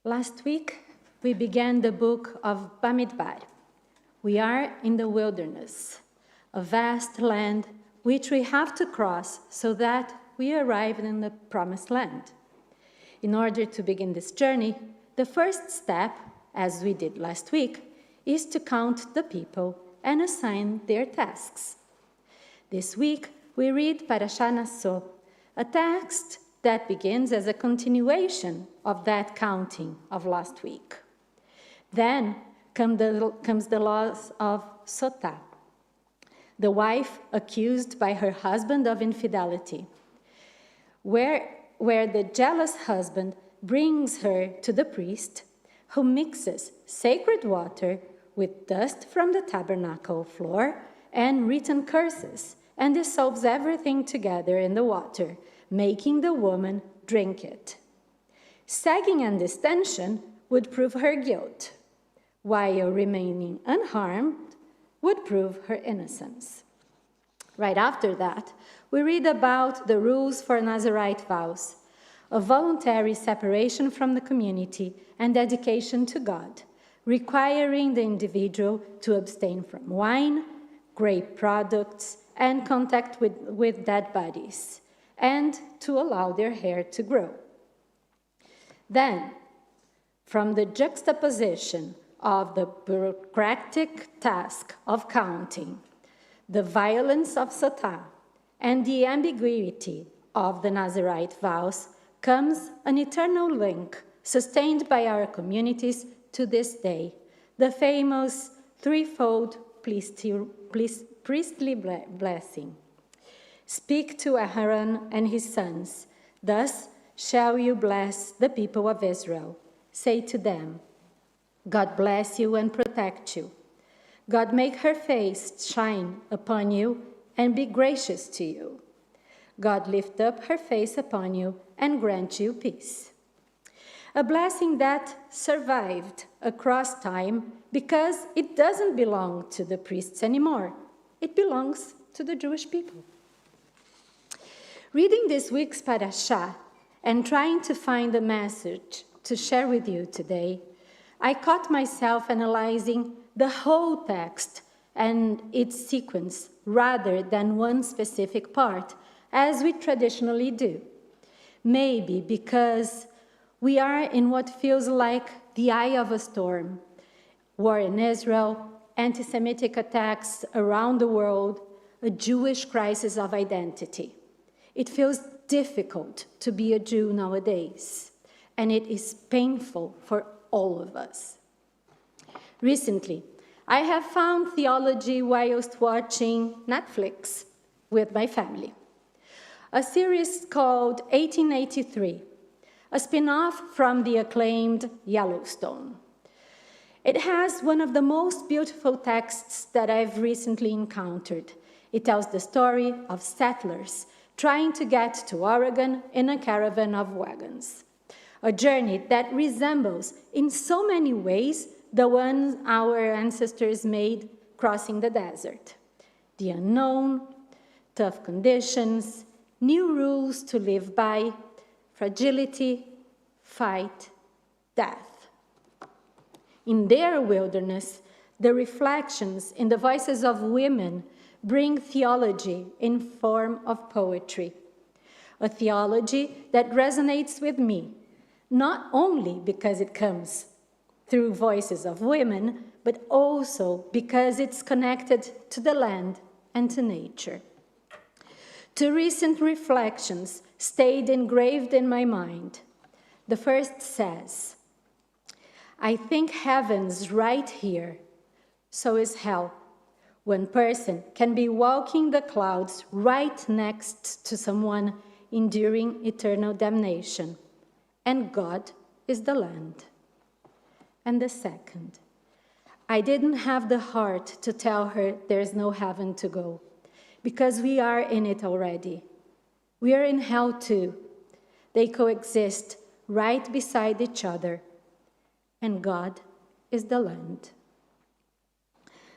Last week, we began the book of Bamidbar. We are in the wilderness, a vast land which we have to cross so that we arrive in the promised land. In order to begin this journey, the first step, as we did last week, is to count the people and assign their tasks. This week, we read Parashat Naso, a text that begins as a continuation of that counting of last week. Then comes the laws of Sotah, the wife accused by her husband of infidelity, where the jealous husband brings her to the priest, who mixes sacred water with dust from the tabernacle floor and written curses, and dissolves everything together in the water, making the woman drink it. Sagging and distension would prove her guilt, while remaining unharmed would prove her innocence. Right after that, we read about the rules for Nazirite vows, a voluntary separation from the community and dedication to God, requiring the individual to abstain from wine, grape products, and contact with dead bodies, and to allow their hair to grow. Then, from the juxtaposition of the bureaucratic task of counting, the violence of Sotah, and the ambiguity of the Nazirite vows, comes an eternal link sustained by our communities to this day, the famous threefold priestly blessing. Speak to Aaron and his sons, thus shall you bless the people of Israel. Say to them, God bless you and protect you. God make her face shine upon you and be gracious to you. God lift up her face upon you and grant you peace. A blessing that survived across time because it doesn't belong to the priests anymore. It belongs to the Jewish people. Reading this week's parasha and trying to find a message to share with you today, I caught myself analyzing the whole text and its sequence rather than one specific part, as we traditionally do. Maybe because we are in what feels like the eye of a storm. War in Israel, anti-Semitic attacks around the world, a Jewish crisis of identity. It feels difficult to be a Jew nowadays, and it is painful for all of us. Recently, I have found theology whilst watching Netflix with my family. A series called 1883, a spin-off from the acclaimed Yellowstone. It has one of the most beautiful texts that I've recently encountered. It tells the story of settlers trying to get to Oregon in a caravan of wagons, a journey that resembles in so many ways the one our ancestors made crossing the desert. The unknown, tough conditions, new rules to live by, fragility, fight, death. In their wilderness, the reflections in the voices of women bring theology in form of poetry, a theology that resonates with me, not only because it comes through voices of women, but also because it's connected to the land and to nature. Two recent reflections stayed engraved in my mind. The first says, I think heaven's right here, so is hell. One person can be walking the clouds right next to someone enduring eternal damnation, and God is the land. And the second, I didn't have the heart to tell her there's no heaven to go, because we are in it already. We are in hell too. They coexist right beside each other, and God is the land.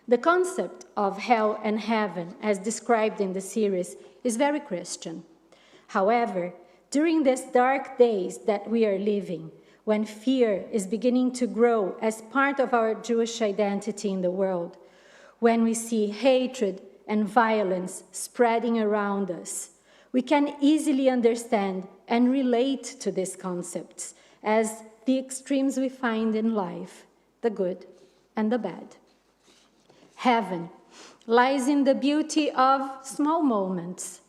The concept of hell and heaven, as described in the series, is very Christian. However, during these dark days that we are living, when fear is beginning to grow as part of our Jewish identity in the world, when we see hatred and violence spreading around us, we can easily understand and relate to these concepts as the extremes we find in life, the good and the bad. Heaven lies in the beauty of small moments,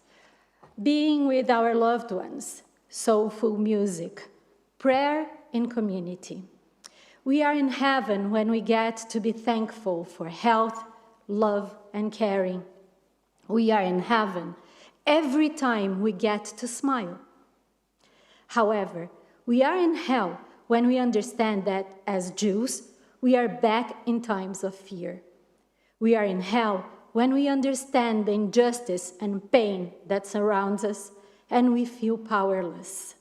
being with our loved ones, soulful music, prayer in community. We are in heaven when we get to be thankful for health, love, and caring. We are in heaven every time we get to smile. However, we are in hell when we understand that, as Jews, we are back in times of fear. We are in hell when we understand the injustice and pain that surrounds us and we feel powerless.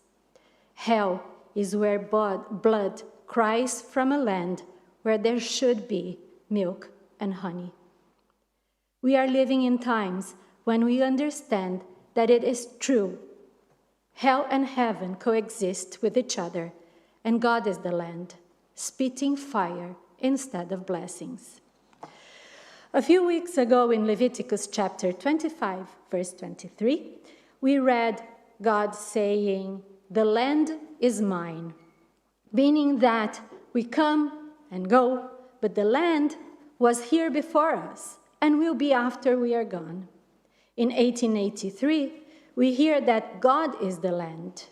Hell is where blood cries from a land where there should be milk and honey. We are living in times when we understand that it is true. Hell and heaven coexist with each other, and God is the land, spitting fire instead of blessings. A few weeks ago in Leviticus chapter 25, verse 23, we read God saying, "The land is mine," meaning that we come and go, but the land was here before us and will be after we are gone. In 1883, we hear that God is the land,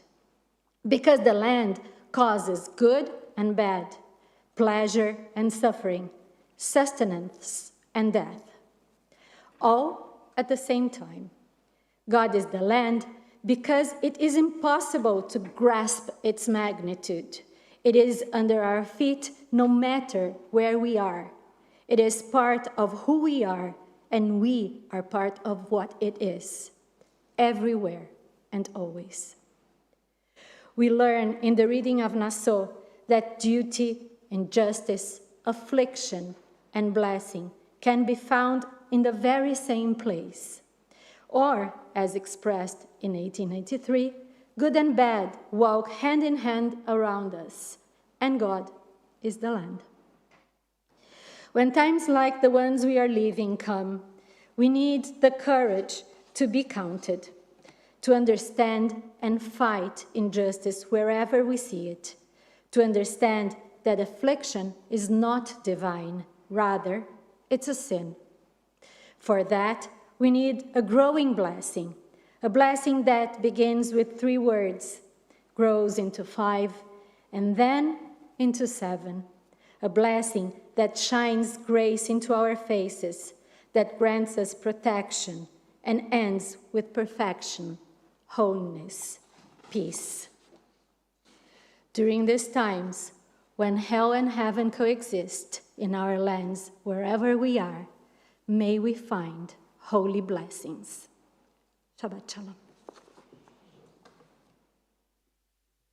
because the land causes good and bad, pleasure and suffering, sustenance and death, all at the same time. God is the land because it is impossible to grasp its magnitude. It is under our feet no matter where we are. It is part of who we are, and we are part of what it is, everywhere and always. We learn in the reading of Nassau that duty, injustice, affliction, and blessing can be found in the very same place. Or, as expressed in 1893, good and bad walk hand in hand around us, and God is the land. When times like the ones we are living come, we need the courage to be counted, to understand and fight injustice wherever we see it, to understand that affliction is not divine, rather, it's a sin. For that, we need a growing blessing, a blessing that begins with 3 words, grows into 5, and then into 7, a blessing that shines grace into our faces, that grants us protection, and ends with perfection, holiness, peace. During these times, when hell and heaven coexist in our lands, wherever we are, may we find holy blessings. Shabbat Shalom.